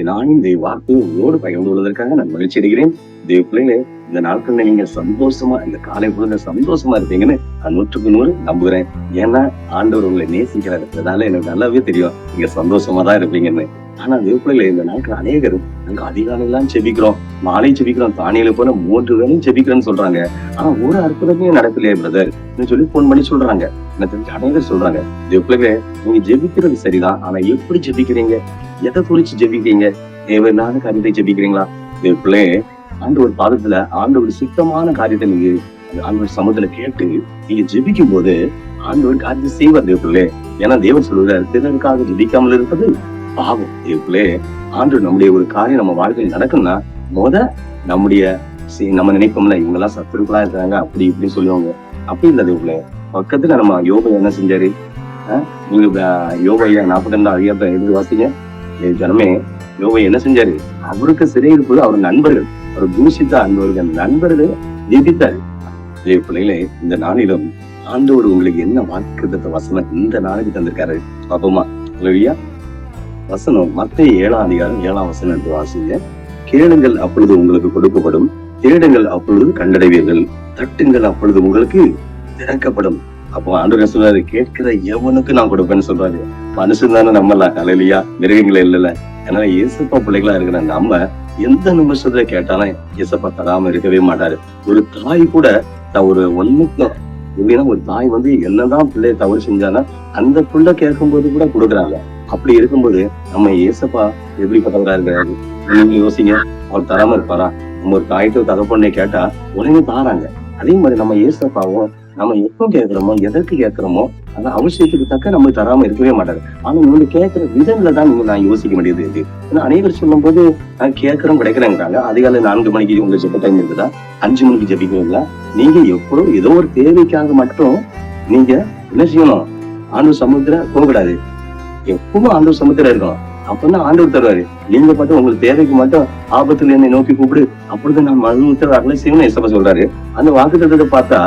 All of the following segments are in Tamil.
நானும் வார்த்தை உங்களோடு பகிர்ந்து கொள்வதற்காக நான் மகிழ்ச்சி அடைகிறேன். தேவ பிள்ளைகளே, இந்த நாட்கள்ல நீங்க சந்தோஷமா, இந்த காலை பொழுது சந்தோஷமா இருப்பீங்கன்னு நான் 100% நம்புகிறேன். ஏன்னா ஆண்டவர் உங்களை நேசிக்கிறாரு. அதனால எனக்கு நல்லாவே தெரியும் நீங்க சந்தோஷமா தான் இருப்பீங்கன்னு. ஆனா தேவ பிள்ளைகளே, இந்த நாட்கள் அநேகரும் நாங்க அதிகாலையெல்லாம் செபிக்கிறோம், மாலை செபிக்கிறோம், தானியில போல 3 வேளையும் செபிக்கிறேன்னு சொல்றாங்க. ஆனா ஒரு அற்புதமே நடக்கலையே பிரதர் சொல்லி போன் பண்ணி சொல்றாங்க. எனக்கு தெரிஞ்ச அநேகர் சொல்றாங்க, தேவ பிள்ளைகளே நீங்க ஜெபிக்கிறது சரிதான், ஆனா எப்படி ஜெபிக்கிறீங்க, எதை குறிச்சு ஜெபிக்கிறீங்க, தேவையில்லாத காரியத்தை ஜெபிக்கிறீங்களா? தேவ பிள்ளையே, ஆண்டவர் பாதத்துல ஆண்டவர் சுத்தமான காரியத்தை நீங்க ஆண்டவர் சமூகத்துல கேட்டு நீங்க ஜெபிக்கும் போது ஆண்டவர் காரியத்தை செய்வார் தேவ பிள்ளையே. ஏன்னா தேவன் சொல்லுவார், பிறருக்காக ஜெபிக்காமல் இருப்பது பாவம். தேவ பிள்ளையே, ஆண்டவர் நம்முடைய ஒரு காரியம் நம்ம வாழ்க்கையில் நடக்கும்னா நம்முடைய நம்ம நினைப்போம்ல, இவங்க எல்லாம் சத்துருக்களா இருக்காங்க அப்படி இப்படின்னு சொல்லுவாங்க. அப்படி இல்ல தேவ பிள்ளையே. பக்கத்துல நம்ம யோபா என்ன செஞ்சாரு? நீங்க யோபா 42 அதிகாரத்தை எழுதி வாசிங்க. ஜனமே, யோபா என்ன செஞ்சாரு? அவருக்கு சிறை இருப்பது அவர் நண்பர்கள், அவர் தூஷித்த அன்பர்கள் நண்பர்கள் ஜெபித்தாரு. பிள்ளைகளே, இந்த நாளிலும் ஆண்டவர் உங்களுக்கு என்ன வாக்குத்தத்த வசனம் இந்த நாளைக்கு தந்திருக்காரு பாப்போமா? இல்லையா? வசனம் மத்தேயு 7ஆம் அதிகாரம் 7ஆம் வசனம் என்று வாசிங்க. கேளுங்கள் அப்பொழுது உங்களுக்கு கொடுக்கப்படும், தேடுங்கள் அப்பொழுது கண்டடைவீர்கள், தட்டுங்கள் அப்பொழுது உங்களுக்கு திறக்கப்படும். அப்போ ஆண்டவர் சொல்றாரு, கேட்கிற எவனுக்கு நான் கொடுப்பேன்னு சொல்றாரு. மனுஷன் தானே நம்மலாம், இல்லையா? மிருகங்களே இல்ல. ஏன்னா ஏசப்பா பிள்ளைகளா இருக்கிற நம்ம எந்த நிமிஷத்துல கேட்டாலும் ஏசப்பா தராம இருக்கவே மாட்டாரு. ஒரு தாய் கூட ஒரு ஒண்ணுக்கு எப்படின்னா, ஒரு தாய் என்னதான் பிள்ளைய தவறு செஞ்சாலும் அந்த பிள்ளை கேட்கும் போது கூட கொடுக்குறாங்க. அப்படி இருக்கும்போது நம்ம ஏசப்பா எப்படிப்பட்டவரா இருக்கிறாரு? நீங்க யோசிங்க, அவர் தராம இருப்பாரா? நம்ம ஒரு தாய்ட்டு தகப்பண்ணை கேட்டா உடனே தாராங்க. அதே மாதிரி நம்ம ஏசப்பாவும் நம்ம எப்போ கேட்கிறோமோ, எதற்கு கேட்கிறோமோ அந்த அவசியத்துக்கு தக்க நம்ம தராம இருக்கவே மாட்டாரு. ஆனா இவங்க கேட்கிற விதங்களை தான் நான் யோசிக்க வேண்டியது. ஏன்னா அனைவரும் சொல்லும் போது நான் கேட்கிறோம் கிடைக்கிறேங்கிறாங்க. அதிகாலை 4 மணிக்கு உங்க ஜெப டைம் இருக்குதா? 5 மணிக்கு ஜெபிக்கிறீங்களா? நீங்க எப்போதும் ஏதோ ஒரு தேவைக்காக மட்டும் நீங்க என்ன செய்யணும்? ஆண்டவர் சமுத்திர போகக்கூடாது. எப்பவும் ஆண்டவர் சமுத்திர இருக்கணும். அப்பதான் ஆண்டவர் தருவாரு. நீங்க பார்த்தா உங்களுக்கு தேவைக்கு மட்டும் ஆபத்துல என்னை நோக்கி கூப்பிடு, அப்படிதான் நான் மறுபடியும் அருளை செய்யணும்னு ஏசப்பா சொல்றாரு. அந்த வாக்குத்தத்தத்தை பார்த்தா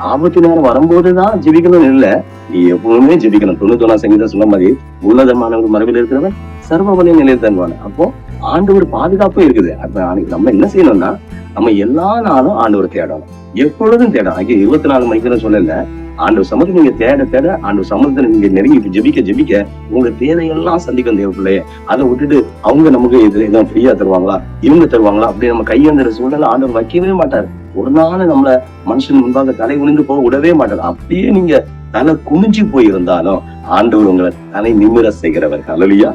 ஆபத்து நேரம் வரும்போதுதான் ஜெபிக்கணும்னு இல்ல, நீ எப்பவுமே ஜெபிக்கணும். 91ஆம் சங்கீதம் சொன்ன மாதிரி, உன்னதமானவங்க மரபில் இருக்கிறவன் சர்வ வலிய நிலையில் தருவான். அப்போ ஆண்டவர் பாதுகாப்பும் இருக்குது. அப்ப நம்ம என்ன செய்யணும்னா, நம்ம எல்லா நாளும் ஆண்டவர் தேடணும், எப்பொழுதும் தேடணும். அங்கே 24 மணிக்கு சொல்லல, ஆண்டவர் சமூகத்தை நீங்க தேட தேட ஆண்டவர் சமூகத்துல நீங்க நெருங்கி ஜெபிக்க ஜெபிக்க உங்க தேவையெல்லாம் சந்திக்கும் தேவ பிள்ளைய. அதை விட்டுட்டு அவங்க நமக்கு எதுவும் ஃப்ரீயா தருவாங்களா, இவங்க தருவாங்களா அப்படி நம்ம கையேந்திர சூழ்நிலை ஆண்டவர் வைக்கவே மாட்டாரு. ஒரு நாள் நம்மள மனுஷன் முன்பாக தலை குனிந்து போக விடவே மாட்டாரு. அப்படியே நீங்க தலை குனிஞ்சு போயிருந்தாலும் ஆண்டவர் உங்களை தலை நிமிர செய்கிறவர். அல்லேலூயா.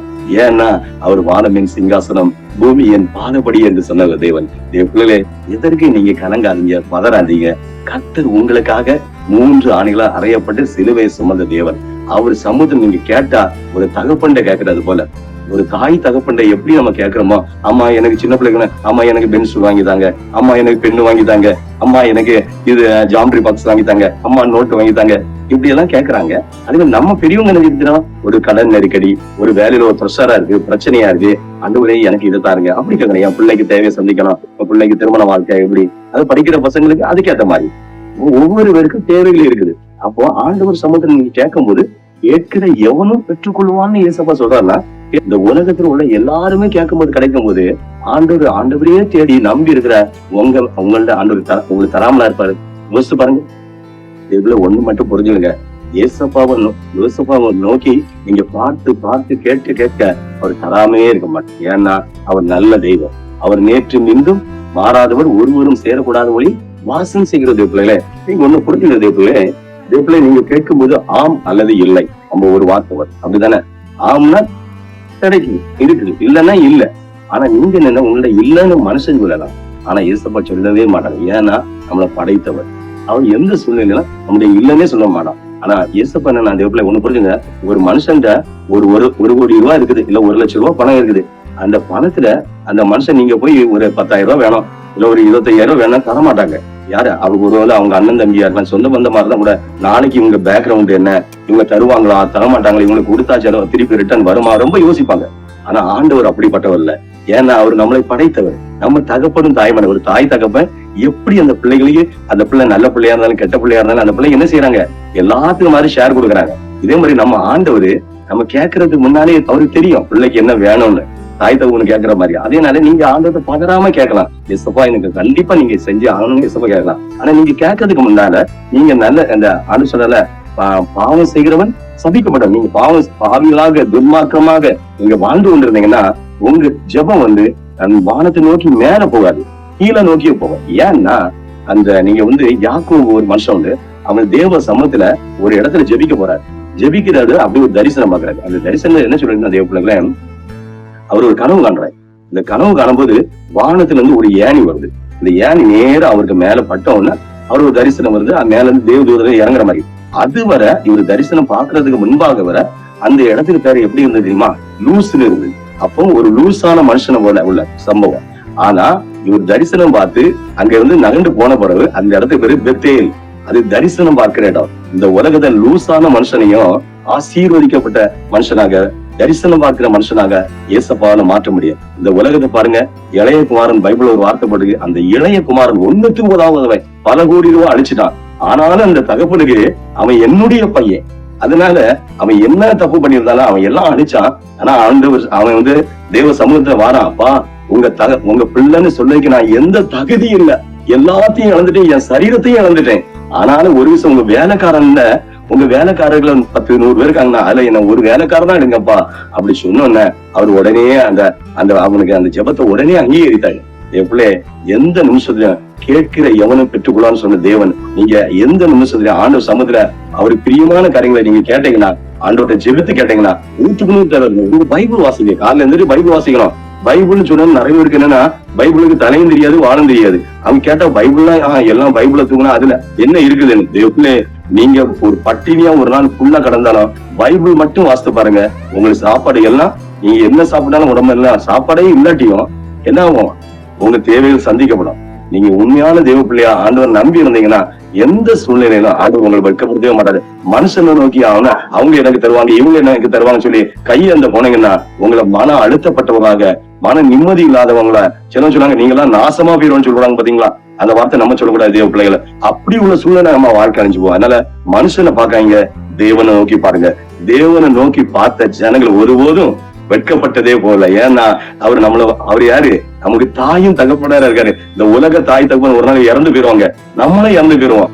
ஏன்னா அவர் வானமின் சிங்காசனம், பூமி என் பாதபடி என்று சொன்ன தேவன். தேவ பிள்ளைகளே, எதற்கு நீங்க கலங்காதீங்க, பதறாதீங்க. கர்த்தர் உங்களுக்காக 3 ஆணைகளா அறையப்பட்டு சிலுவை சுமந்த தேவன். அவர் சமூகம் நீங்க கேட்டா ஒரு தகப்பண்ட கேட்கறது போல, ஒரு தாய் தகப்பண்ட எப்படி நம்ம கேட்கிறோமோ, அம்மா எனக்கு சின்ன பிள்ளைங்க, அம்மா எனக்கு பென்சில் வாங்கித்தாங்க, அம்மா எனக்கு பெண்ணு வாங்கித்தாங்க, அம்மா எனக்கு இது ஜாமெட்ரி பாக்ஸ் வாங்கித்தாங்க, அம்மா நோட்டு வாங்கித்தாங்க, இப்படி எல்லாம் கேட்கறாங்க. அதுவே நம்ம பெரியவங்க நினைக்கிறோம், ஒரு கடன் நெருக்கடி, ஒரு வேலையில ஒரு ப்ரெஷரா இருக்கு, பிரச்சனையா இருக்கு, ஆண்டவரே எனக்கு இதை தாருங்க அப்படி கேட்கறேன். என் பிள்ளைக்கு தேவையை சந்திக்கணும், என் பிள்ளைக்கு திருமண வாழ்க்கை எப்படி, அது படிக்கிற பசங்களுக்கு அதுக்கேற்ற மாதிரி ஒவ்வொரு பேருக்கும் தேவைகள் இருக்குது. அப்போ ஆண்டவர் சமூகத்தில் நீங்க கேட்கும் போது கேட்கிற எவனும் பெற்றுக்கொள்வான்னு ஏசப்பா சொல்றாருன்னா, இந்த உலகத்துல உள்ள எல்லாருமே கேட்கும் போது கிடைக்கும் போது ஆண்டவரையே தேடி நம்பி இருக்கிற உங்கள்ட்ட ஆண்டவர் உங்களுக்கு தராமலா இருப்பாரு. யோசிச்சு பாருங்க. இதுல ஒண்ணு மட்டும் புரிஞ்சுங்க, ஏசப்பாவை நோக்கி நீங்க பார்த்து பார்த்து கேட்க கேட்க அவர் தராமே இருக்க மாட்டார். ஏன்னா அவர் நல்ல தெய்வம், அவர் நேற்று மீண்டும் மாறாதவர், ஒருவரும் சேரக்கூடாத ஒளி வாசம் செய்கிறது. பிள்ளைகளே, நீங்க ஒண்ணு புரிஞ்சுங்க பிள்ளைகளே. பிள்ளை நீங்க கேட்கும் போது ஆம் அல்லது இல்லை நம்ம ஒரு வார்த்தை வரும், அப்படித்தானே? ஆம்னா கிடைக்குது, இருக்குது, இல்லைன்னா இல்ல. ஆனா நீங்க என்ன, உங்கள்ட்ட இல்லைன்னு மனுஷன் சொல்லலாம், ஆனா ஏசப்பா சொல்லவே மாட்டாங்க. ஏன்னா நம்மளை படைத்தவர். அவர் எந்த சூழ்நிலையில நம்முடைய இல்லைன்னே சொல்ல மாட்டான். ஆனா ஏசப்பா என்ன, நான் தேவப்பிள்ளை ஒண்ணு புரிஞ்சுங்க, ஒரு மனுஷன்ட ஒரு கோடி ரூபாய் இருக்குது, இல்ல 1 லட்சம் ரூபாய் பணம் இருக்குது. அந்த பணத்துல அந்த மனுஷன் நீங்க போய் ஒரு 10,000 ரூபாய் வேணும், இல்ல ஒரு 25,000 வேணும், தரமாட்டாங்க. யாரு? அவங்க ஒருவேளை அவங்க அண்ணன் தம்பியா இருக்கலாம், சொந்த பந்த மாதிரிதான் கூட. நாளைக்கு இவங்க பேக்ரவுண்ட் என்ன, இவங்க தருவாங்களா தரமாட்டாங்களா, இவங்களுக்கு கொடுத்தாச்சாலும் திருப்பி ரிட்டர்ன் வருமா, ரொம்ப யோசிப்பாங்க. ஆனா ஆண்டவர் அப்படிப்பட்டவர் இல்ல. ஏன்னா அவர் நம்மளை படைத்தவர், நம்ம தகப்பனும் தாய்மான. ஒரு தாய் தகப்பன் எப்படி அந்த பிள்ளைகளையே, அந்த பிள்ளை நல்ல பிள்ளையா இருந்தாலும் கெட்ட பிள்ளையா இருந்தாலும் அந்த பிள்ளை என்ன செய்யறாங்க, எல்லாத்துக்கும் மாதிரி ஷேர் கொடுக்குறாங்க. இதே மாதிரி நம்ம ஆண்டவர் நம்ம கேட்கறதுக்கு முன்னாலே அவருக்கு தெரியும் பிள்ளைக்கு என்ன வேணும்னு, தாய் தகவனு கேட்கிற மாதிரி. அதேனால நீங்க ஆண்டவரை பதறாம கேட்கலாம். எசப்பா எனக்கு கண்டிப்பா நீங்க செஞ்சு ஆகணும்னு எசப்பா கேட்கலாம். ஆனா நீங்க கேட்கறதுக்கு முன்னால நீங்க நல்ல அந்த ஆண்டு சொல்லல, பாவம் செய்கிறவன் சபிக்கப்படும். நீங்க பாவிகளாக துர்மார்க்கமாக நீங்க வாழ்ந்து கொண்டிருந்தீங்கன்னா உங்க ஜெபம் அந்த வானத்தை நோக்கி மேல போகாது, கீழே நோக்கியே போகும். ஏன்னா அந்த நீங்க யாக்கோபு ஒரு மனுஷன் அவன் தேவ சமூகத்துல ஒரு இடத்துல ஜெபிக்க போறாரு. ஜெபிக்கிறாரு, அப்படி ஒரு தரிசனம் பாக்குறாரு. அந்த தரிசனம் என்ன சொல்றீங்கன்னா, தேவ பிள்ளைகளை அவர் ஒரு கனவு காண்றாரு. இந்த கனவு காணும்போது வானத்துல இருந்து ஒரு ஏணி வருது. இந்த ஏணி நேரம் அவருக்கு மேல பட்டோம்னா அவர் ஒரு தரிசனம் வருது, மேல இருந்து தேவதூதரை இறங்குற மாதிரி. அது வர இவர் தரிசனம் பாக்குறதுக்கு முன்பாக வர அந்த இடத்துக்கு பேரு எப்படி இருந்தது தெரியுமா? லூஸ்ன்னு இருந்தது. அப்போ ஒரு லூசான மனுஷனை போல உள்ள சம்பவம். ஆனா இவர் தரிசனம் பார்த்து அங்க இருந்து நகண்டு போன பிறகு அந்த இடத்துக்கு பேரு பெத்தேல். அது தரிசனம் பார்க்கிற இடம். இந்த உலகத்தை லூசான மனுஷனையும் ஆசீர்வதிக்கப்பட்ட மனுஷனாக, தரிசனம் பார்க்கிற மனுஷனாக ஏசப்பாவால மாற்ற முடியும். இந்த உலகத்தை பாருங்க, இளைய குமாரன் பைபிள் ஒரு வார்த்தைப்படுது. அந்த இளைய குமாரன் 1/9 பல கோடி ரூபாய் அழிச்சுட்டான். ஆனாலும் அந்த தகப்பனுக்கு அவன் என்னுடைய பையன், அதனால அவன் என்ன தப்பு பண்ணியிருந்தாலும் அவன் எல்லாம் அழிச்சான். ஆனா அவன் தேவ சமூகத்துல வாரான். அப்பா உங்க பிள்ளைன்னு சொல்லிக்கு நான் எந்த தகுதி இல்ல, எல்லாத்தையும் இழந்துட்டேன், என் சரீரத்தையும் இழந்துட்டேன். ஆனாலும் ஒரு விஷயம், உங்க வேலைக்காரர்கள் 10-100 பேர் இருக்காங்கன்னா அதுல என்ன ஒரு வேலைக்காரன் தான் எடுங்கப்பா அப்படி சொன்னோன்ன அவர் உடனே அவனுக்கு அந்த ஜெபத்தை உடனே அங்கீகரித்தாங்க. என் பிள்ளை எந்த நிமிஷத்துலயும் கேட்கிற எவனும் பெற்றுக்கொள்ளான்னு சொன்ன தேவன், நீங்க எந்த நிமிஷத்துலயும் ஆண்டவர் சமூகத்துல அவருக்கு பிரியமான காரியங்களை நீங்க கேட்டீங்கன்னா, ஆண்டவர்கிட்ட ஜெபித்து கேட்டீங்கன்னா 100% பைபிள் வாசிங்க. காலையில இருந்துட்டு பைபிள் வாசிக்கணும். பைபிள்னு சொன்னா நிறைய பேருக்கு என்னன்னா பைபிளுக்கு தலையும் தெரியாது வாழும் தெரியாது. அவங்க கேட்டா பைபிள்லாம் எல்லாம் பைபிளை தூங்கினா அதுல என்ன இருக்குதுன்னு. தேவப்பிள்ளை நீங்க ஒரு பட்டினியா ஒரு நாள் ஃபுல்லா கடந்தாலும் பைபிள் மட்டும் வாசித்து பாருங்க. உங்களுக்கு சாப்பாடு எல்லாம் நீங்க என்ன சாப்பிட்டாலும் உடம்பு எல்லாம் சாப்பாடே இல்லாட்டியும் என்ன ஆகும், உங்க தேவைகள் சந்திக்கப்படும். நீங்க உண்மையான தேவ பிள்ளையா ஆண்டவர் நம்பி இருந்தீங்கன்னா எந்த சூழ்நிலையிலும் ஆண்டவர் உங்களை வெட்கப்படுத்தவே மாட்டாரு. மனுஷனை நோக்கி அவங்க எனக்கு தருவாங்க, இவங்க எனக்கு தருவாங்க சொல்லி கையெழுந்த போனீங்கன்னா உங்களை மன அழுத்தப்பட்டவங்களாக, மன நிம்மதி இல்லாதவங்கள சில சொன்னாங்க நீங்க எல்லாம் நாசமா போயிடுவோம்னு சொல்றாங்க பாத்தீங்களா? அந்த வார்த்தை நம்ம சொல்லக்கூடாது தேவ பிள்ளைகளை. அப்படி உள்ள சூழ்நிலை நம்ம வாழ்க்கை அழிஞ்சுப்போம். அதனால மனுஷனை பாக்காங்க, தேவனை நோக்கி பாருங்க. தேவனை நோக்கி பார்த்த ஜனங்கள் ஒருபோதும் வெட்கப்பட்டதே போல. ஏன்னா அவர் யாரு? நமக்கு தாயும் தகப்பனாரா இருக்காரு. இந்த உலக தாய் தகப்பன் ஒரு நாள் இறந்து போயிருவாங்க, நம்மளே இறந்து போயிருவோம்.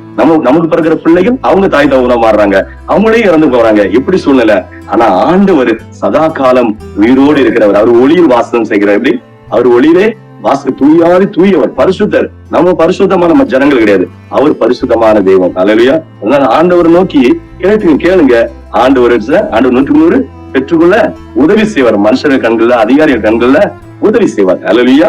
நமக்கு பிறகுற பிள்ளைகள் அவங்க தாய் தகப்பனா மாறுறாங்க, அவங்களே இறந்து போறாங்க. எப்படி சூழ்நிலை? ஆனா ஆண்டவர் சதா காலம் உயிரோடு இருக்கிறவர். அவர் ஒளியில் வாசம் செய்கிறார். எப்படி? அவர் ஒளியிலே தூயவர், பரிசுத்தர். நம்ம பரிசுத்தமான நம்ம ஜனங்கள் கிடையாது, அவர் பரிசுத்தமான தெய்வம். அல்லேலூயா. அதனால ஆண்டவர் நோக்கி கேளுங்க. ஆண்டவர் 100 பெற்றுக்கொள்ள உதவி செய்வார். மனுஷர்கள் கண்கள்ல, அதிகாரிகள் கண்கள்ல உதவி செய்வார். அல்லேலூயா.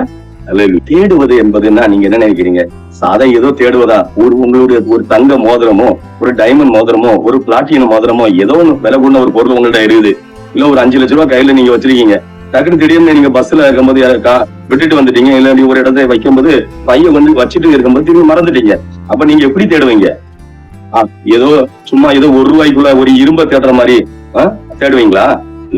தேடுவது என்பதுன்னா நீங்க என்ன நினைக்கிறீங்க? சாதா ஏதோ தேடுவதா? உங்களுடைய ஒரு தங்க மோதிரமோ, ஒரு டைமண்ட் மோதிரமோ, ஒரு பிளாட்டினம் மோதிரமோ, ஏதோ ஒண்ணு விலை கொண்ட ஒரு பொருள் உங்கள்ட்ட இருக்குது. இல்ல ஒரு 5 லட்சம் ரூபாய் கையில நீங்க வச்சிருக்கீங்க. டக்குனு திடீர்னு நீங்க பஸ்ல இருக்கும்போது விட்டுட்டு வந்துட்டீங்க, இல்ல நீ ஒரு இடத்தை வைக்கும்போது பையன் வச்சுட்டு இருக்கும்போது திரும்பி மறந்துட்டீங்க. அப்ப நீங்க எப்படி தேடுவீங்க? ஏதோ சும்மா ஏதோ 1 ரூபாய்க்குள்ள ஒரு இரும்ப தேடுற மாதிரி தேடுவீங்களா?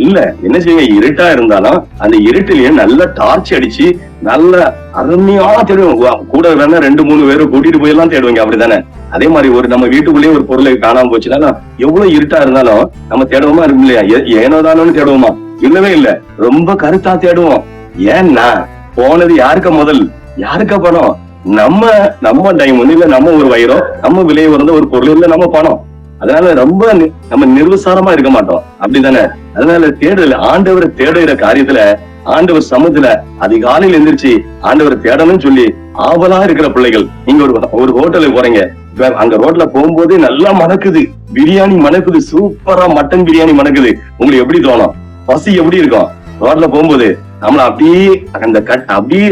இல்ல. என்ன செய்வீங்க? இருட்டா இருந்தாலும் அந்த இருட்டிலேயே நல்ல டார்ச் அடிச்சு நல்ல அருமையா தேடுவோம். கூட வேணா 2-3 பேரை கூட்டிட்டு போய் எல்லாம் தேடுவீங்க. அப்படித்தானே? அதே மாதிரி நம்ம வீட்டுக்குள்ளேயே ஒரு பொருளை காணாம போச்சுன்னா எவ்வளவு இருட்டா இருந்தாலும் நம்ம தேடுவோமா? இருக்கும் இல்லையா? ஏனோதானு தேடுவோமா? இல்லவே இல்ல. ரொம்ப கருத்தா தேடுவோம். ஏன்னா போனது யாருக்க முதல், யாருக்க பணம்? நம்ம டைம் இல்ல, நம்ம ஒரு வயிறோம், நம்ம விலை உறந்த ஒரு பொருள் இல்ல, நம்ம பணம். அதனால ரொம்ப நம்ம நிர்விசாரமா இருக்க மாட்டோம். அப்படித்தானே? அதனால தேடுதல், ஆண்டவரை தேடுகிற காரியத்துல ஆண்டவர் சமூகத்துல அதிகாலையில் எந்திரிச்சு ஆண்டவரை தேடணும்னு சொல்லி ஆவலா இருக்கிற பிள்ளைகள். நீங்க ஒரு ஹோட்டலுக்கு போறீங்க, அங்க ரோட்ல போகும்போதே நல்லா மணக்குது, பிரியாணி மணக்குது, சூப்பரா மட்டன் பிரியாணி மணக்குது. உங்களுக்கு எப்படி தோணும்? பசி எப்படி இருக்கும்? ரோட்ல போகும்போது நம்மள அப்படியே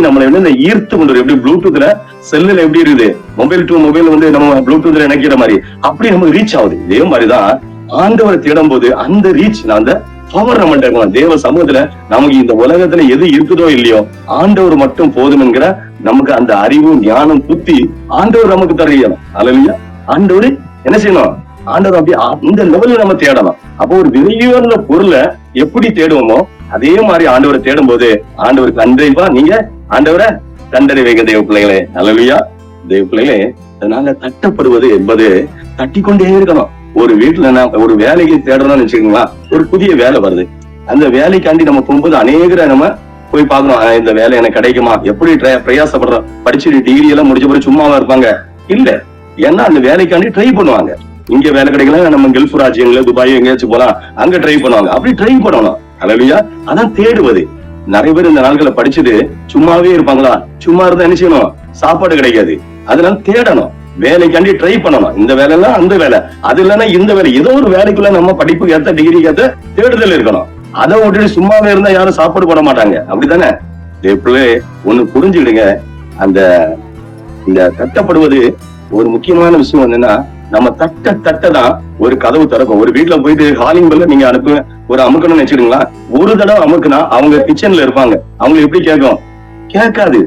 நம்மள ஈர்த்து கொண்டு எப்படி ப்ளூடூத்ல செல்லுல எப்படி இருக்குது, மொபைல் டு மொபைல் நம்ம ப்ளூடூத்ல இணைக்கிற மாதிரி அப்படி நமக்கு ரீச் ஆகுது. இதே மாதிரிதான் ஆண்டவரை தேடும் போது அந்த ரீச், அந்த பவர் நம்மள்ட்ட இருக்கலாம். தேவ சமூகத்துல நமக்கு இந்த உலகத்துல எது இருக்குதோ இல்லையோ ஆண்டவர் மட்டும் போதும் என்கிற நமக்கு அந்த அறிவு, ஞானம், புத்தி ஆண்டவர் நமக்கு தரணும். அல்லேலூயா. ஆண்டவர் என்ன செய்யணும்? ஆண்டவர் அப்படி இந்த லெவல்ல நம்ம தேடணும். அப்போ ஒரு விலையுயர்ந்த பொருளை எப்படி தேடுவோமோ அதே மாதிரி ஆண்டவரை தேடும் போது ஆண்டவருக்கு கண்டிப்பா நீங்க ஆண்டவரை கண்டறி வைக்க தேவ பிள்ளைகளே. அல்லேலூயா. தேவ பிள்ளைகளே, அதனால தட்டப்படுவது என்பது தட்டிக்கொண்டே இருக்கணும். ஒரு வீட்டுல ஒரு வேலைக்கு தேடுறோம்னு வச்சுக்கோங்களா, ஒரு புதிய வேலை வருது. அந்த வேலைக்காண்டி நம்ம போகும்போது அநேகரை நம்ம போய் பாக்கணும், இந்த வேலை எனக்கு கிடைக்குமா, எப்படி பிரயாசப்படுறோம், படிச்சு டிகிரி எல்லாம் முடிச்ச பிறகு சும்மாவா இருப்பாங்க? இல்ல. ஏன்னா அந்த வேலைக்காண்டி ட்ரை பண்ணுவாங்க. இங்க வேலை கிடைக்கல, நம்ம கல்ஃப் ராஜ்யங்கள துபாய் எங்கேயாச்சும் போலாம், அங்க ட்ரை பண்ணுவாங்க. அப்படி ட்ரை பண்ணணும். அல்லேலூயா. அதான் தேடுவது. நிறைய பேர் இந்த நாட்களை படிச்சுட்டு சும்மாவே இருப்பாங்களா? சும்மா இருந்தா என்ன செய்யணும்? சாப்பாடு கிடைக்காது. அதனால தேடணும், வேலைக்காண்டி ட்ரை பண்ணணும். இந்த வேலை எல்லாம் அந்த வேலை, அது இல்லைன்னா இந்த வேலை, ஏதோ ஒரு வேலைக்குள்ள நம்ம படிப்புக்கு ஏத்த டிகிரிக்கு ஏத்த தேடுதல் இருக்கணும். அதை விட்டுட்டு சும்மாவே இருந்தா யாரும் சாப்பாடு போட மாட்டாங்க. அப்படித்தானே? ஒண்ணு புரிஞ்சுக்கிடுங்க. அந்த இந்த தட்டப்படுவது ஒரு முக்கியமான விஷயம் என்னன்னா, நம்ம தட்டதான் ஒரு கதவு திறக்கும். ஒரு வீட்டுல போயிட்டு ஹாலிங் பெல்ல நீங்க ஒரு அமுக்கணும்னு வச்சுக்கீங்களா, ஒரு தடவை அமுக்குனா அவங்க கிச்சன்ல இருப்பாங்க, அவங்க எப்படி கேட்கும்? கேட்காது.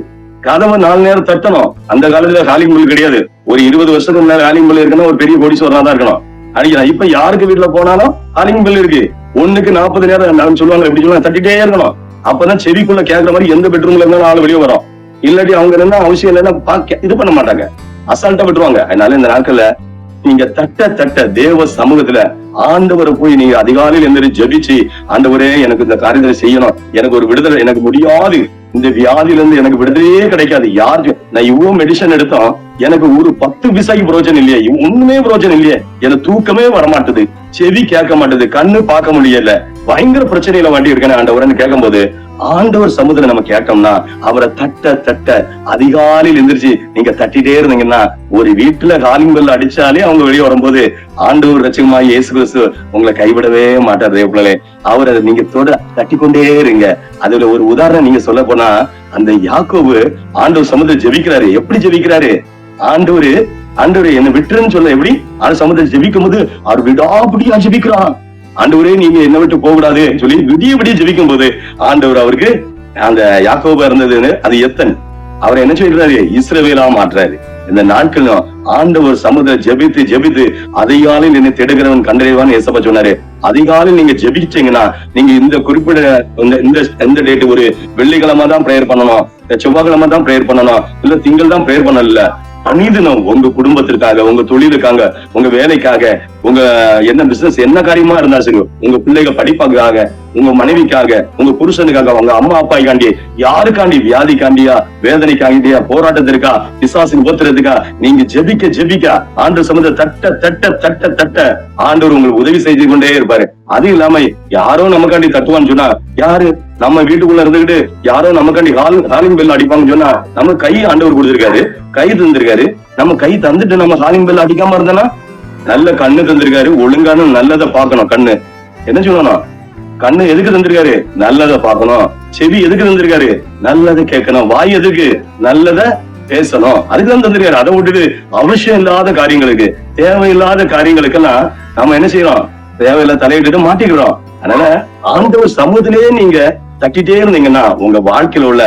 கதவை 4 நேரம் தட்டணும். அந்த காலத்துல ஹாலிங் பெல் கிடையாது. ஒரு 20 வருஷத்துக்கு முன்னாடி ஹாலிங் பெல் இருக்குன்னா ஒரு பெரிய கோடீஸ்வரனா தான் இருக்கணும். அடிக்கலாம். இப்ப யாருக்கு வீட்டுல போனாலும் ஹாலிங் பெல் இருக்கு. 1க்கு 40 நேரம் சொல்லுவாங்க. எப்படி சொல்லுவாங்க? தட்டிட்டே இருக்கணும். அப்பதான் செவிக்குள்ள கேட்கிற மாதிரி எந்த பெட்ரூம்ல இருந்தாலும் ஆள் வெளியே வரும். இல்லாட்டி அவங்க என்ன அவசியம் இல்லைன்னா இது பண்ண மாட்டாங்க, அசால்ட்டா விட்டுருவாங்க. அதனால இந்த நாட்கள்ல நீங்க தட்ட தேவ சமூகத்துல ஆண்டவரை போய் நீங்க அதிகாலையில் எந்திரிச்சு ஜெபிச்சு, ஆண்டவரே எனக்கு இந்த காரியத்தை செய்யணும், எனக்கு ஒரு விடுதலை, எனக்கு முடியாது, இந்த வியாதியில இருந்து எனக்கு விடுதலையே கிடைக்காது. யாரு நான் இவ்வளவு மெடிசன் எடுத்தோம், எனக்கு ஒரு 10 பைசாக்கு பிரோஜனம் இல்லையே, ஒண்ணுமே பிரோஜனம் இல்லையே, எனக்கு தூக்கமே வரமாட்டுது, செவி கேட்க மாட்டுது, கண்ணு பார்க்க முடியல, பயங்கர பிரச்சனையில வாண்டி இருக்கேன் ஆண்டவரன்னு கேட்கும் போது, ஆண்டவர் சமுதிரம் நம்ம கேட்டோம்னா அவரை தட்ட அதிகாலையில் எந்திரிச்சு நீங்க தட்டிட்டே இருந்தீங்கன்னா, ஒரு வீட்டுல காலிங் பெல் அடிச்சாலே அவங்க வெளியே வரும்போது ஆண்டவர் ரட்சகமாய் இயேசு கிறிஸ்து உங்களை கைவிடவே மாட்டாரு. அவரை நீங்க தட்டி கொண்டே இருங்க. அதுல ஒரு உதாரணம் நீங்க சொல்ல போனா, அந்த யாக்கோபு ஆண்டவர் சமுதிரம் ஜெபிக்கிறாரு. எப்படி ஜெபிக்கிறாரு? ஆண்டவர் என்ன விட்டுருன்னு சொல்ல, எப்படி ஆண்டு சமுதிரம் ஜெபிக்கும் போது அவர் விடாபடியா ஜெபிக்கிறான். ஆண்டவரே நீங்க என்ன விட்டு போக கூடாது சொல்லி விடிய ஜெபிக்கும் போது ஆண்டவர் அவருக்கு அந்த யாக்கோபா இருந்ததுன்னு அது எத்தன் அவர் என்ன சொல்றாரு? இஸ்ரவேலா மாற்றாரு. இந்த நாட்களும் ஆண்டவர் சமுதிர ஜெபித்து அதிகாலையில் என்னை தேடுகிறவன் கண்டறிவான்னு ஏசப்பா சொன்னாரு. அதிகாலையில் நீங்க ஜெபிச்சீங்கன்னா, நீங்க இந்த குறிப்பிட்ட இந்த டேட் ஒரு வெள்ளிக்கிழமை தான் பிரேயர் பண்ணணும், செவ்வாய்க்கிழமை தான் பிரேயர் பண்ணணும், இல்ல திங்கள் தான் பிரேயர் பண்ணல. அநீதினம் உங்க குடும்பத்திற்காக, உங்க தொழிலுக்காக, உங்க வேலைக்காக, உங்க என்ன பிசினஸ் என்ன காரியமா இருந்தா சரி, உங்க பிள்ளைங்க படிப்பாக்காக, உங்க மனைவிக்காக, உங்க புருஷனுக்காக, உங்க அம்மா அப்பாய்க்காண்டி, யாருக்காண்டி, வியாதிக்காண்டியா, வேதனைக்காண்டியா, போராட்டத்திற்கா, பிசாசின் போத்துறதுக்கா, நீங்க ஜெபிக்க ஆண்டு சம்பந்த தட்ட ஆண்டவர் உங்களுக்கு உதவி செய்து கொண்டே இருப்பாரு. அது இல்லாம யாரோ நமக்காண்டி தட்டுவான்னு சொன்னா, யாரு நம்ம வீட்டுக்குள்ள இருந்துகிட்டு யாரோ நமக்காண்டி ஹாலிங் பெல் அடிப்பாங்கன்னு சொன்னா, நம்ம கை ஆண்டவர் கொடுத்திருக்காரு, கை தந்திருக்காரு. நம்ம கை தந்துட்டு நம்ம ஹாலிங் பெல் அடிக்காம இருந்தோம்னா, நல்ல கண்ணு தந்திருக்காரு, ஒழுங்கான நல்லதை பார்க்கணும். கண்ணு என்ன சொல்லணும்? கண்ணு எதுக்கு தந்திருக்காரு? நல்லதை பார்க்கணும். செவி எதுக்கு தந்திருக்காரு? நல்லதை கேட்கணும். வாய் எதுக்கு? நல்லதை பேசணும். அதுக்குதான் தந்திருக்காரு. அதை விட்டுட்டு அவசியம் இல்லாத காரியங்களுக்கு, தேவையில்லாத காரியங்களுக்கெல்லாம் நம்ம என்ன செய்யறோம்? தேவையில்ல தலையிட்டு மாட்டிக்கிறோம். அதனால ஆண்டவர் சமூகத்திலேயே நீங்க தட்டிட்டே இருந்தீங்கன்னா, உங்க வாழ்க்கையில உள்ள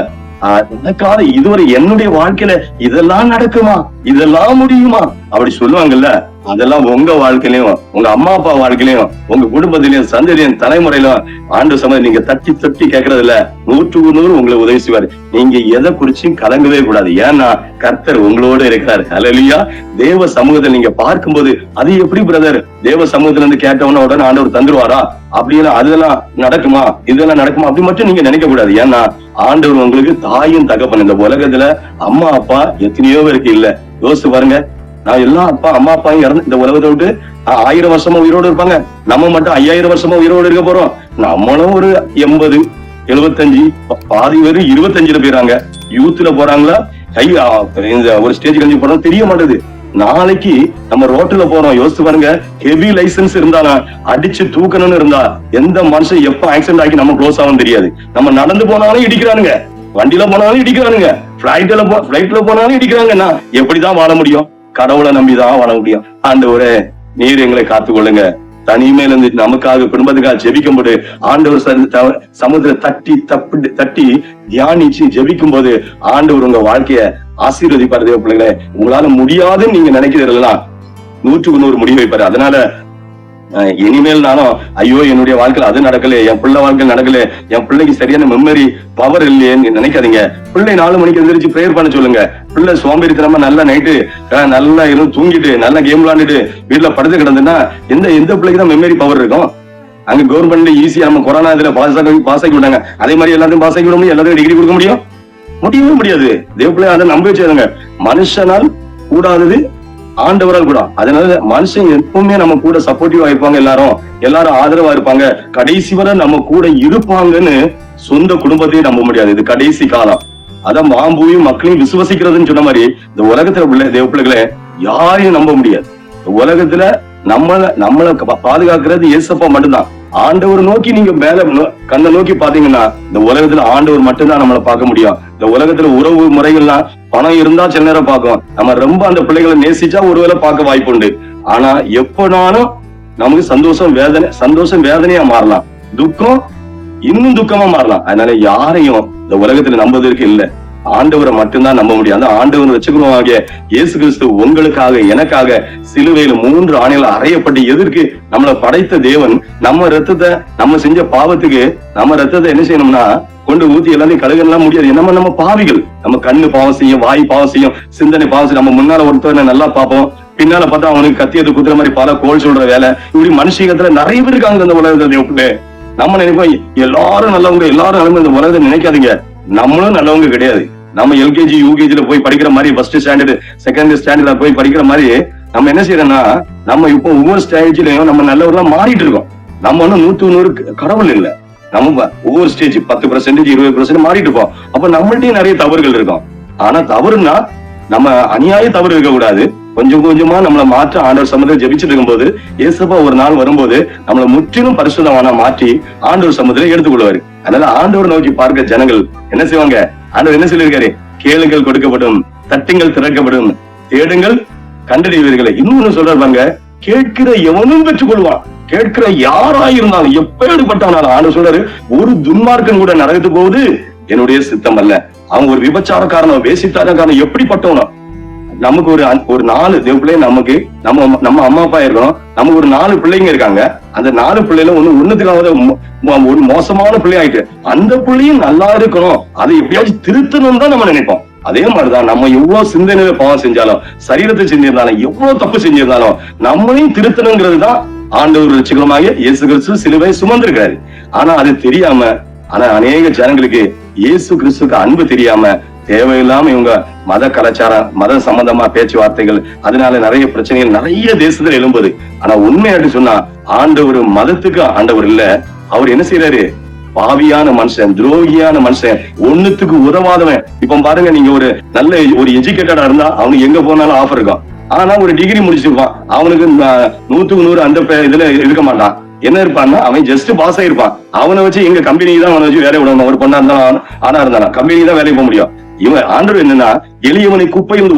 எனக்காக இதுவரை என்னுடைய வாழ்க்கையில இதெல்லாம் நடக்குமா, இதெல்லாம் முடியுமா அப்படி சொல்லுவாங்கல்ல, அதெல்லாம் உங்க வாழ்க்கையிலையும், உங்க அம்மா அப்பா வாழ்க்கையிலையும், உங்க குடும்பத்திலையும், சந்ததியும், தலைமுறையிலும் ஆண்டு சமயம் நீங்க தட்டி கேட்கறதுல 100க்கு 100 உங்களை உதவி செய்வாரு. நீங்க எதை குறிச்சும் கலங்கவே கூடாது. ஏன்னா கர்த்தர் உங்களோட இருக்கிறாரு. அல்லேலூயா. தேவ சமூகத்தை நீங்க பார்க்கும்போது, அது எப்படி பிரதர் தேவ சமூகத்துல இருந்து கேட்டவன உடனே ஆண்டவர் தந்துருவாரா அப்படின்னா, அதெல்லாம் நடக்குமா, இதெல்லாம் நடக்குமா அப்படி மட்டும் நீங்க நினைக்க கூடாது. ஏன்னா ஆண்டவர் உங்களுக்கு தாயும் தகப்பன். இந்த உலகத்துல அம்மா அப்பா எத்தனையோ பேருக்கு இல்ல. யோசிச்சு பாருங்க. நான் எல்லா அம்மா அப்பாவும் இறந்து இந்த உலகத்தை விட்டு 1000 வருஷமா உயிரோடு இருப்பாங்க. நம்ம மட்டும் 5000 வருஷமா உயிரோடு இருக்க போறோம். நம்மளும் ஒரு 80, 75, பாதி பேரு 25ல போயிறாங்க. யூத்ல போறாங்களா, இந்த ஒரு ஸ்டேஜ் கழிஞ்சு போறோம் தெரிய மாட்டேது. நாளைக்கு நம்ம ரோட்ல போறோம். யோசிச்சு பாருங்க. ஹெவி லைசன்ஸ் இருந்தானா, அடிச்சு தூக்கணும்னு இருந்தா, எந்த மனுஷன் எப்ப ஆக்சிடென்ட் ஆகி நம்ம க்ளோஸ் ஆகும் தெரியாது. நம்ம நடந்து போனாலும் இடிக்கிறானுங்க, வண்டியில போனாலும் இடிக்கிறானுங்க, பிளைட்ல போனாலும் இடிக்கிறாங்கன்னா எப்படிதான் வாழ முடியும்? கடவுளை நம்பிதான் வாழ முடியும். ஆண்டவரே நீர் எங்களை காத்துக்கொள்ளுங்க. தனிமையில இருந்து நமக்காக குடும்பத்துக்காக ஜெபிக்கும் போது ஆண்டவர் சமுதிர தட்டி தியானிச்சு ஜெபிக்கும் போது ஆண்டவர் உங்க வாழ்க்கைய ஆசீர்வதிப்பாரு. தேவ பிள்ளைங்களே, உங்களால முடியாதுன்னு நீங்க நினைக்கிறீங்களா, 100க்கு 100 முடிவு வைப்பாரு. அதனால இனிமேல் நானும் ஐயோ என்னுடைய வாழ்க்கையில அது நடக்கல, என் பிள்ளை வாழ்க்கையில் நடக்கல, என் பிள்ளைக்கு சரியான மெமரி பவர் இல்லையேன்னு நினைக்காதீங்க. பிள்ளை 4 மணிக்கு எந்திரிச்சு பிரேயர் பண்ண சொல்லுங்க. பிள்ளை சோம்பேறித்தனமா நல்லா நைட்டு நல்லா இருந்து தூங்கிட்டு நல்லா கேம் விளாண்டுட்டு வீட்டுல படுத்து கிடந்துன்னா எந்த பிள்ளைக்கு தான் மெமரி பவர் இருக்கும்? அங்க கவர்மெண்ட்ல ஈஸியா நம்ம கொரோனா இதுல பாஸ் ஆக்கி விட்டாங்க. அதே மாதிரி எல்லாத்தையும் பாஸ் ஆக்கி விட முடியும், எல்லாத்தையும் டிகிரி கொடுக்க முடியும்? முடியவே முடியாது. தேவ பிள்ளை அதை நம்ப வச்சுருங்க. மனுஷனால் கூடாதது ஆண்டவரால் கூட. அதனால மனுஷன் எப்பவுமே நம்ம கூட சப்போர்ட்டிவா இருப்பாங்க, எல்லாரும் ஆதரவா இருப்பாங்க, கடைசி வரை நம்ம கூட இருப்பாங்கன்னு சொந்த குடும்பத்தையும் நம்ப முடியாது. இது கடைசி காலம். அதான் மாம்பூயும் மக்களையும் விசுவசிக்கிறதுன்னு சொன்ன மாதிரி இந்த உலகத்துல உள்ள தேவ பிள்ளைகளை யாரையும் நம்ப முடியாது. உலகத்துல நம்மளை பாதுகாக்கிறது ஏசப்பா மட்டும்தான். ஆண்டவர் நோக்கி நீங்க மேல கண்ணை நோக்கி பாத்தீங்கன்னா இந்த உலகத்துல ஆண்டவர் மட்டும்தான் நம்மளை பார்க்க முடியும். இந்த உலகத்துல உறவு முறைகள்லாம் பணம் இருந்தா சில நேரம் பார்க்கும், நம்ம ரொம்ப அந்த பிள்ளைகளை நேசிச்சா ஒருவேளை பார்க்க வாய்ப்பு உண்டு. ஆனா எப்பனாலும் நமக்கு சந்தோஷம் வேதனையா மாறலாம், துக்கம் இன்னும் துக்கமா மாறலாம். அதனால யாரையும் இந்த உலகத்துல நம்புவதற்கு இல்ல, ஆண்டவரை மட்டும்தான் நம்ப முடியும். அந்த ஆண்டவர் வச்சுக்கிறோம் இயேசு கிறிஸ்து உங்களுக்காக எனக்காக சிலுவையில 3 ஆணைகளை அறையப்பட்டு எதற்கு நம்மளை படைத்த தேவன் நம்ம ரத்தத்தை நம்ம செஞ்ச பாவத்துக்கு நம்ம ரத்தத்தை என்ன செய்யணும்னா கொண்டு ஊத்தி எல்லாத்தையும் கழுகலாம் முடியாது. நம்ம பாவிகள், நம்ம கண்ணு பாவம் செய்யும், வாய் பாவம் செய்யும், சிந்தனை பாவம் செய்யும். நம்ம முன்னால ஒருத்தவனை நல்லா பார்ப்போம், பின்னால பார்த்தா அவனுக்கு கத்தியது குத்துற மாதிரி பல கோல் சொல்ற வேலை. இப்படி மனுஷத்துல நிறைய பேர் இருக்காங்க இந்த உலகத்துல. நம்ம நினைப்போம் எல்லாரும் நல்லவங்க, எல்லாரும் நல்லவங்க. இந்த உலகத்தை நினைக்காதீங்க, நம்மளும் நல்லவங்க கிடையாது. நம்ம எல்கேஜி யூகேஜில போய் படிக்கிற மாதிரி, ஃபர்ஸ்ட் ஸ்டாண்டர்ட் செகண்ட் ஸ்டாண்டர்ட்ல போய் படிக்கிற மாதிரி நம்ம என்ன செய்யறோம்னா நம்ம இப்போ ஒவ்வொரு ஸ்டேஜ்லயும் நம்ம நல்லவர்களா மாறிட்டு இருக்கோம். நம்ம ஒன்னும் 100 கடவுள் இல்ல. நம்ம ஒவ்வொரு ஸ்டேஜ் 10% 20% மாறிட்டு இருப்போம். அப்ப நம்மள்டையும் நிறைய தவறுகள் இருக்கும். ஆனா தவறுனா நம்ம அநியாய தவறு இருக்க கூடாது. கொஞ்சம் கொஞ்சமா நம்மளை மாற்ற ஆண்டவர் சமூகத்தில் ஜெபிச்சுட்டு இருக்கும்போது ஏசப்பா ஒரு நாள் வரும்போது நம்மளை முற்றிலும் பரிசுத்தமான மாற்றி ஆண்டவர் சமூகத்தில் எடுத்துக்கொள்வாரு. அதனால ஆண்டவர் நோக்கி பார்க்க ஜனங்கள் என்ன செய்வாங்க? ஆண்டவர் என்ன சொல்லியிருக்காரு? கேளுங்கள் கொடுக்கப்படும், தட்டுங்கள் திறக்கப்படும், தேடுங்கள் கண்டறிவீர்களே. இன்னொன்னு சொல்றாங்க, கேட்கிற எவனும் பெற்றுக்கொள்வான். கேட்கிற யாராயிருந்தாலும் எப்பேற்பட்டாலும் ஆண்டவர் சொல்றாரு, ஒரு துன்மார்க்கன் கூட நரகத்துக்கு போகுது என்னுடைய சித்தம் அல்ல. அவங்க ஒரு விபச்சாரக்காரனோ வேசித்தாரக்காரனோ எப்படிப்பட்டவனோ, நமக்கு ஒரு 4 தேவ பிள்ளை, நமக்கு நம்ம அம்மா அப்பா இருக்கணும், நமக்கு ஒரு 4 பிள்ளைங்க இருக்காங்க. அந்த 4 பிள்ளைல ஒண்ணுத்துக்காவது ஒரு மோசமான பிள்ளை ஆயிட்டு அந்த பிள்ளையும் நல்லா இருக்கணும், அதை எப்படியாச்சும் திருத்தணும் தான் நம்ம நினைப்போம். அதே மாதிரிதான் நம்ம எவ்வளவு சிந்தனையில பாவம் செஞ்சாலும், சரீரத்தை செஞ்சிருந்தாலும், எவ்வளவு தப்பு செஞ்சிருந்தாலும் நம்மளையும் திருத்தணுங்கிறது தான் ஆண்டவர் ரட்சகருமாகிய இயேசு கிறிஸ்து சிலுவை சுமந்திருக்காரு. ஆனா அது தெரியாம, ஆனா அநேக ஜனங்களுக்கு இயேசு கிறிஸ்துக்கு அன்பு தெரியாம தேவையில்லாம இவங்க மத கலாச்சாரம், மத சம்பந்தமா பேச்சுவார்த்தைகள், அதனால நிறைய பிரச்சனைகள் நிறைய தேசத்துல எழும்புது. ஆனா உண்மையாட்டு சொன்னா ஆண்டவர் மதத்துக்கு ஆண்டவர் இல்ல. அவர் என்ன செய்யறாரு? பாவியான மனுஷன், துரோகியான மனுஷன், ஒண்ணுத்துக்கு உதவாதவன். இப்ப பாருங்க, நீங்க ஒரு நல்ல ஒரு எஜுகேட்டடா இருந்தா அவனுக்கு எங்க போனாலும் ஆஃபர் இருக்கும். ஆனா ஒரு டிகிரி முடிச்சிருப்பான், அவனுக்கு 100க்கு 100 அந்த இதுல இருக்க மாட்டான். என்ன இருப்பான்னா அவன் ஜஸ்ட் பாஸ் ஆயிருப்பான். அவனை வச்சு எங்க கம்பெனி தான் அவனை வச்சு வேலை விடணும். ஒரு பொண்ணா இருந்தாலும் ஆனா இருந்தாலும் கம்பெனி தான் வேலைக்கு போக முடியும். இவன் ஆண்டவர் என்னன்னா எளியவனை குப்பையில்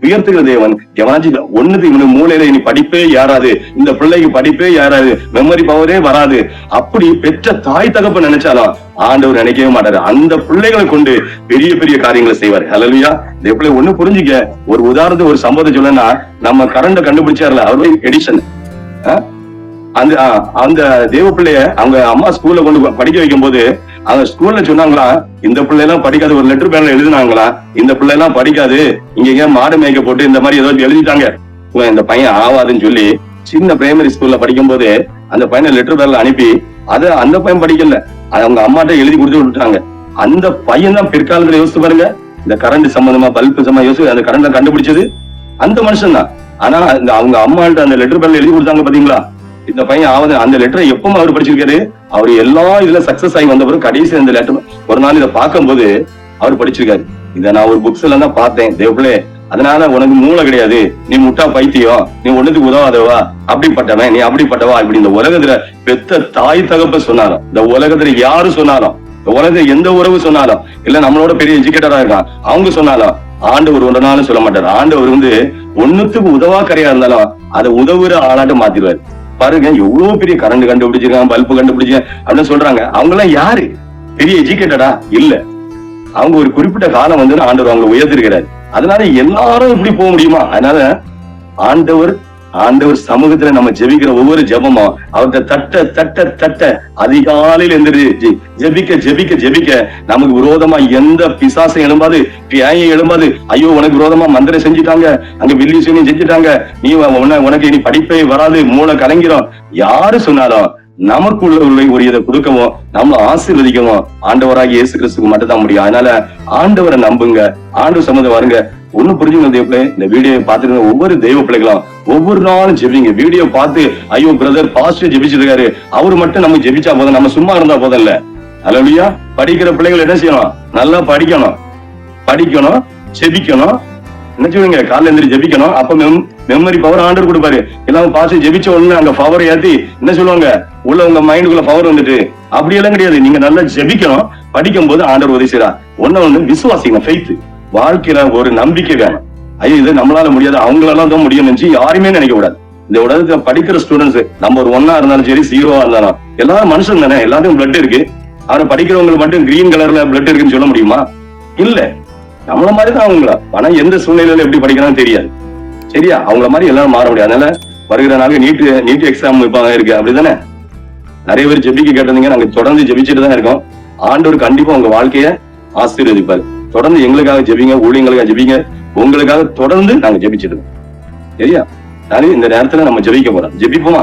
உயர்த்துகிற தேவன். எவனாச்சும் ஒண்ணுக்கு இவனுக்கு மூலையில இனி படிப்பே யாராது, இந்த பிள்ளைக்கு படிப்பே யாராது, மெமரி பவரே வராது, அப்படி பெற்ற தாய் தகப்ப நினைச்சாலும் ஆண்டவர் நினைக்கவே மாட்டாரு. அந்த பிள்ளைகளை கொண்டு பெரிய பெரிய காரியங்களை செய்வாரு. ஹல்லேலூயா. இந்த பிள்ளை ஒண்ணு புரிஞ்சுக்க. ஒரு உதாரணத்துக்கு ஒரு சம்பவத்தை சொல்லனா, நம்ம கரண்ட கண்டுபிடிச்சார்ல அவருடைய எடிஷன், அந்த தேவ பிள்ளைய அவங்க அம்மா ஸ்கூல்ல கொண்டு படிக்க வைக்கும் போது அவங்க ஸ்கூல்ல சொன்னாங்களா, இந்த பிள்ளை எல்லாம் படிக்காது, ஒரு லெட்டர் பேர்ல எழுதினாங்களா, இந்த பிள்ளை எல்லாம் படிக்காது, இங்க மாடு மேய்க்க போட்டு இந்த மாதிரி ஏதோ எழுதிட்டாங்க, இந்த பையன் ஆவாதுன்னு சொல்லி சின்ன பிரைமரி ஸ்கூல்ல படிக்கும் போது அந்த பையனை லெட்டர் பேர்ல அனுப்பி அதை அந்த பையன் படிக்கல, அவங்க அம்மாட்ட எழுதி கொடுத்து விட்டுட்டாங்க. அந்த பையன் தான் பிற்காலத்துல யோசிச்சு பாருங்க, இந்த கரண்ட் சம்பந்தமா பல்பு சம்பந்தமா யோசிச்சு அந்த கரண்ட கண்டுபிடிச்சது அந்த மனுஷன் தான். ஆனா அவங்க அம்மாட்ட அந்த லெட்டர் பேர்ல எழுதி கொடுத்தாங்க பாத்தீங்களா, இந்த பையன் ஆவது. அந்த லெட்டரை எப்பவும் அவர் படிச்சிருக்காரு. அவர் எல்லா இதுல சக்சஸ் ஆகி வந்த பிறகு கடைசி அந்த லெட்டர் ஒரு நாள் இதை பார்க்கும் போது அவர் படிச்சிருக்காரு. இதை நான் ஒரு புக்ஸ் எல்லாம் தான் பார்த்தேன் தேவப்பிள்ளை. அதனால உனக்கு மூளை கிடையாது, நீ முட்டா பைத்தியம், நீ ஒண்ணுக்கு உதவாதவா, அப்படிப்பட்டவன், நீ அப்படிப்பட்டவா, இப்படி இந்த உலகத்துல பெத்த தாய் தகப்ப சொன்னாலும், இந்த உலகத்துல யாரு சொன்னாலும், இந்த உலகத்துல எந்த உறவு சொன்னாலும், இல்ல நம்மளோட பெரிய எஜுகேட்டரா இருக்கான் அவங்க சொன்னாலும் ஆண்டவர் ஒரு நாளும் சொல்ல மாட்டாரு. ஆண்டவர் ஒண்ணுத்துக்கு உதவா கரையா இருந்தாலும் அதை உதவுற ஆளாட்டம் மாத்திடுவாரு. பாருங்க, எவ்வளவு பெரிய கரண்ட் கண்டுபிடிச்சிருக்காங்க, பல்பு கண்டுபிடிச்சேன் அப்படின்னு சொல்றாங்க. அவங்க எல்லாம் யாரு? பெரிய எஜுகேட்டடா இல்ல. அவங்க ஒரு குறிப்பிட்ட காலம் ஆண்டவர் அவங்களை உயர்த்திருக்கிறாரு. அதனால எல்லாரும் இப்படி போக முடியுமா? அதனால ஆண்டவர் ஆண்டவர் சமூகத்துல நம்ம ஜெபிக்கிற ஒவ்வொரு ஜெபமும் அவர்கிட்ட தட்ட தட்ட தட்ட அதிகாலையில் எந்திரிச்சு ஜெபிக்க ஜெபிக்க ஜெபிக்க நமக்கு விரோதமா எந்த பிசாசம் எழும்பாது, பியாயம் எழும்பாது. ஐயோ உனக்கு விரோதமா மந்திரம் செஞ்சுட்டாங்க, அங்க வில்லி சூனியம் செஞ்சுட்டாங்க, நீ உனக்கு இனி படிப்பே வராது, மூளை கலங்கிறோம், யாரு சொன்னாலும் நமக்குள்ள ஒரு இதை கொடுக்கவும் நம்ம ஆசீர்வதிக்கவும் ஆண்டவராகி இயேசு கிறிஸ்துக்கு மட்டும் தான் முடியும். அதனால ஆண்டவரை நம்புங்க, ஆண்டவர் சம்மந்தம் வருங்க. ஒண்ணு புரிஞ்சுங்க தெய்வ பிள்ளை, இந்த வீடியோ பார்த்துருங்க ஒவ்வொரு தெய்வ பிள்ளைகளும் ஒவ்வொரு நாளும் ஜெபிங்க. வீடியோ பார்த்து ஐயோ பிரதர் பாஸ்டர் ஜெபிச்சிருக்காரு, அவரு மட்டும் நம்ம ஜெபிச்சா போதும், நம்ம சும்மா இருந்தா போதும் இல்ல. அல்லேலூயா. படிக்கிற பிள்ளைகள் என்ன செய்யணும்? நல்லா படிக்கணும், ஜெபிக்கணும். என்ன சொல்லுங்க? காலைல எந்திரி ஜெபிக்கணும். அப்ப மெமரி பவர் ஆண்டவர் கொடுப்பாரு. எல்லாம் பாஸ்டர் ஜெபிச்ச உடனே அங்க பவர் ஏத்தி என்ன சொல்லுவாங்க, உள்ள உங்க மைண்டுக்குள்ள பவர் வந்துட்டு அப்படியெல்லாம் கிடையாது. நீங்க நல்லா ஜெபிக்கணும். படிக்கும் போது ஆண்டவர் உதவி செய்யறார். ஒண்ணு விசுவாசிங்க, ஃபெய்த். வாழ்க்கையில ஒரு நம்பிக்கை வேணும். ஐயோ இது நம்மளால முடியாது, அவங்களால தான் முடியும் நினைச்சு யாருமே நினைக்க கூடாது. இந்த உலகத்துல படிக்கிற ஸ்டூடெண்ட்ஸ் நம்ம ஒரு 1 இருந்தாலும் சரி, 0 இருந்தாலும் எல்லாரும் மனுஷன் தானே, எல்லாத்தையும் பிளட் இருக்கு. ஆனா படிக்கிறவங்களுக்கு மட்டும் கிரீன் கலர்ல பிளட் இருக்குன்னு சொல்ல முடியுமா? இல்ல. நம்மள மாதிரிதான் அவங்கள. ஆனா எந்த சூழ்நிலையில எப்படி படிக்கிறான்னு தெரியாது. சரியா? அவங்கள மாதிரி எல்லாரும் மாற முடியாது. அதனால வருகிற நாள் நீட் எக்ஸாம் இருக்கு, அப்படிதானே? நிறைய பேர் ஜெபிக்க கேட்டிருந்தீங்க. நாங்க தொடர்ந்து ஜெபிச்சுட்டு தான் இருக்கோம். ஆண்டவர் கண்டிப்பா உங்க வாழ்க்கைய ஆசீர்வதிப்பாரு. தொடர்ந்து எங்களுக்காக ஜெபிங்க, ஊழியங்களுக்காக ஜெபிங்க, உங்களுக்காக தொடர்ந்து நாங்க ஜெபிச்சிருக்கோம். சரியா? இந்த நேரத்துல நம்ம ஜெபிக்க போறோம். ஜெபிப்போமா?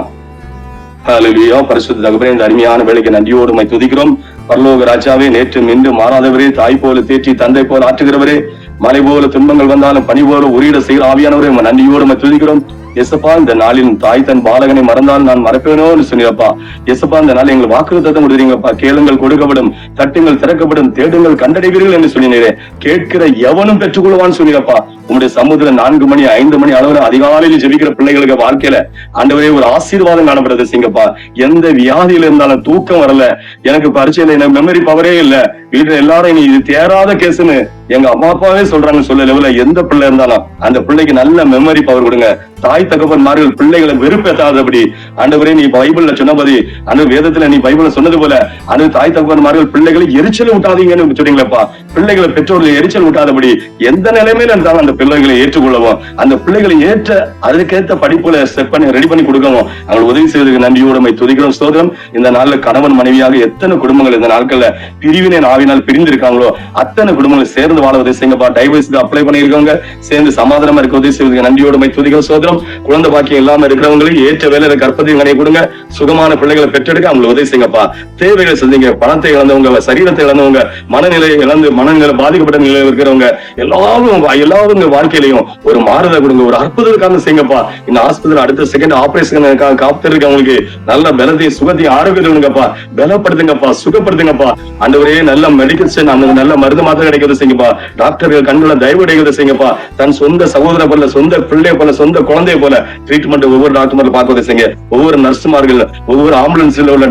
ஹல்லேலூயா. பரிசுத்த தகப்பனே, இந்த அருமையான வேலைக்கு நன்றியோடு உம்மை துதிக்கிறோம். பரலோக ராஜாவே, நேற்றும் இன்று மாறாதவரே, தாய் போல தேற்றி தந்தை போல ஆற்றுகிறவரே, மலை போல துன்பங்கள் வந்தாலும் பனி போல உரியிட செய்கிற ஆவியானவரே, உம்மை நன்றியோடு உம்மை துதிக்கிறோம். எசப்பா, இந்த நாளில் தாய் தன் பாலகனை மறந்தால் நான் மறப்பேனோன்னு சொன்னீரப்பா. எசப்பா, இந்த நாள் எங்கள் வாக்குத்தத்தம் கொடுத்தீங்கப்பா. கேளுங்கள் கொடுக்கப்படும், தட்டுங்கள் திறக்கப்படும், தேடுங்கள் கண்டடைவீர்கள் என்று சொன்னீரே. கேட்கிற எவனும் பெற்றுக்கொள்வான்னு சொன்னீரப்பா. உங்களுடைய சமூகத்துல 4 மணி 5 மணி அளவுல அதிகாலையில் ஜெபிக்கிற பிள்ளைகளுக்கு வாழ்க்கையில ஆண்டவரே ஒரு ஆசீர்வாதம் காணப்படுறது செய்யுங்கப்பா. எந்த வியாதியில இருந்தாலும் தூக்கம் வரல, எனக்கு பரிச்சையில எனக்கு மெமரி பவரே இல்ல, வீட்டுல எல்லாரும் நீ இது தேராத கேஸ்ன்னு எங்க அம்மா அப்பாவே சொல்றாங்கன்னு சொல்ல லெவல எந்த பிள்ளை இருந்தாலும் அந்த பிள்ளைக்கு நல்ல மெமரி பவர் கொடுங்க. தாய் தகப்பன்மார்கள் பிள்ளைகளை வெறுப்பேத்தாதபடி ஆண்டவரே நீ பைபிள்ல சொன்னபடி, அந்த வேதத்துல நீ பைபிள்ல சொன்னது போல அந்த தாய் தகப்பன்மார்கள் பிள்ளைகளை எரிச்சல் விட்டாதீங்கன்னு சொன்னீங்களப்பா. பிள்ளைகளை பெற்றோர்கள் எரிச்சல் விட்டாதபடி எந்த நிலைமையில இருந்தாலும் அந்த பிள்ளைகளை ஏற்றுக்கொள்ளவும், அந்த பிள்ளைகளை ஏற்ற அதுக்கேற்ற படிப்புல செட் பண்ணி ரெடி பண்ணி கொடுக்கவும் அவங்களுக்கு உதவி செய்வதற்கு நன்றியோடு துதிக்கிறோம். ஸ்தோத்திரம். இந்த நாள்ல கணவன் மனைவியாக எத்தனை குடும்பங்கள் இந்த நாட்கள்ல பிரிவினை ஆவினால் பிரிந்து இருக்காங்களோ அத்தனை குடும்பங்கள் சேர்ந்து வாழ உதவி செய்யுங்கப்பா. டைவர்ஸ்க்கு அப்ளை பண்ணிருக்கவங்க சேர்ந்து சமாதானமா இருக்க உதவி செய்வதற்கு நன்றியோடு துதிக்கிறோம். ஸ்தோத்திரம். குழந்தை பாக்கியம் இல்லாம இருக்கிறவங்களுக்கு ஏற்ற வேலையில கற்பத்தையும் கனை கொடுங்க. சுகமான பிள்ளைகளை பெற்றெடுக்க அவங்களுக்கு உதவி செய்யுங்கப்பா. தேவைகளை செஞ்சீங்க. பணத்தை இழந்தவங்க, சரீரத்தை இழந்தவங்க, மனநிலையை இழந்து மனநிலை பாதிக்கப்பட்ட நிலையில் இருக்கிறவங்க எல்லாரும் வாழ்க்கையிலையும் ஒரு மாறுதல் கொடுங்க, ஒரு அற்புதத்துக்காக செய்யுங்கப்பா. இந்த ஆஸ்பத்திரி அடுத்த செகண்ட் ஆபரேஷன் காத்திருக்க அவங்களுக்கு நல்ல பலத்தையும் சுகத்தையும் ஆரோக்கியப்பா, பலப்படுத்துங்கப்பா, சுகப்படுத்துங்கப்பா. ஆண்டவரே நல்ல மெடிக்கல் நல்ல மருந்து மாத்திரை கிடைக்கிறது செய்யுங்கப்பா. டாக்டர்கள் கண்ணுல தயவு கிடைக்கிறது செய்யுங்கப்பா. தன் சொந்த சகோதர போல, சொந்த பிள்ளை போல, சொந்த குழந்தைய போல ட்ரீட்மெண்ட் ஒவ்வொரு டாக்டர் பார்க்கறதை செய்யுங்க. ஒவ்வொரு நர்சுமார்கள், ஒவ்வொரு ஆம்புலன்ஸ்ல உள்ள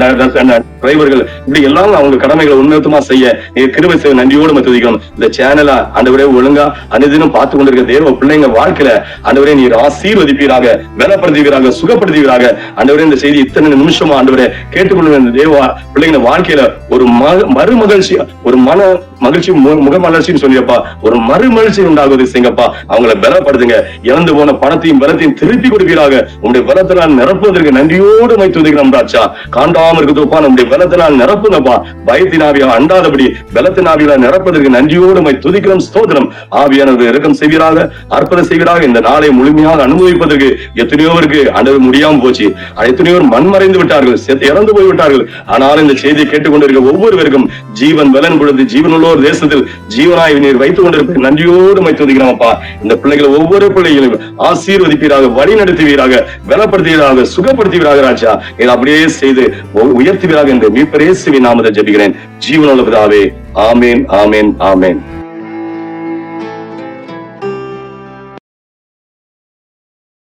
டிரைவர்கள், இப்படி எல்லாம் அவங்க கடமைகளை உன்னதமா செய்ய கிருபை செய்ய நன்றியோடு துதிக்கணும். இந்த சேனலா ஆண்டவரே ஒழுங்கா அனுதினம் பார்த்து கொண்டிருக்க தேவ பிள்ளைங்க வாழ்க்கையில ஆண்டவரே நீர் ஆசீர்வதிப்பீராக, பலப்படுத்துவீராக, சுகப்படுத்துவீராக. ஆண்டவரே இந்த செய்தி இத்தனை நிமிஷமா ஆண்டவரே கேட்டுக்கொள்ள இந்த தேவ பிள்ளைங்க வாழ்க்கையில ஒரு மறுமகிழ்ச்சி, ஒரு மன மகிழ்ச்சி, முகமலர்ச்சின்னு சொல்லியப்பா, ஒரு மறுமகிழ்ச்சி உண்டாகுது செய்யுங்கப்பா. அவங்களை பலப்படுத்துங்க. இறந்து போன பணத்தையும் பலத்தையும் திருப்பி கொடுப்பீராக. உங்களுடைய பலத்தினால் நிரப்புவதற்கு நன்றியோடு துதிக்கிறோம் ராஜா. காண்டாம இருக்குதுப்பா, நம்முடைய பலத்தினால் நிரப்புங்கப்பா. பயத்தினாவியா அண்டாதபடி பலத்தினாவியா நிரப்பதற்கு நன்றியோடு துதிக்கிறோம். ஸ்தோத்திரம். ஆவியானது இரக்கம் செய்வீராக, அற்புதம் செய்வீராக. இந்த நாளை முழுமையாக அனுபவிப்பதற்கு எத்தனையோ பேருக்கு ஆண்டவர் முடியாம போச்சு. எத்தனையோ மண்மறைந்து விட்டார்கள், இறந்து போய்விட்டார்கள். ஆனாலும் இந்த செய்தியை கேட்டுக்கொண்டிருக்க ஒவ்வொருவருக்கும் ஜீவன் பலன் கொடுத்து ஜீவனுள்ள ஒரு தேசத்தில் ஜீவனாய் நீர் வைத்துக் கொண்டிருப்ப நன்றியோடு துதிக்கிறோம்ப்பா. இந்த பிள்ளைகளை ஒவ்வொரு பிள்ளைகளையும் ஆசீர்வதிப்பீராக, வழி நடத்துவீராக, பலப்படுத்துவீராக, சுகப்படுத்துவீராக ராஜா. இதை அப்படியே செய்து உயர்த்துவீராக என்று மீட்பர் இயேசுவின் நாமத்தில் ஜெபிக்கிறேன் ஜீவனுள்ள பிதாவே. ஆமேன், ஆமேன், ஆமேன்.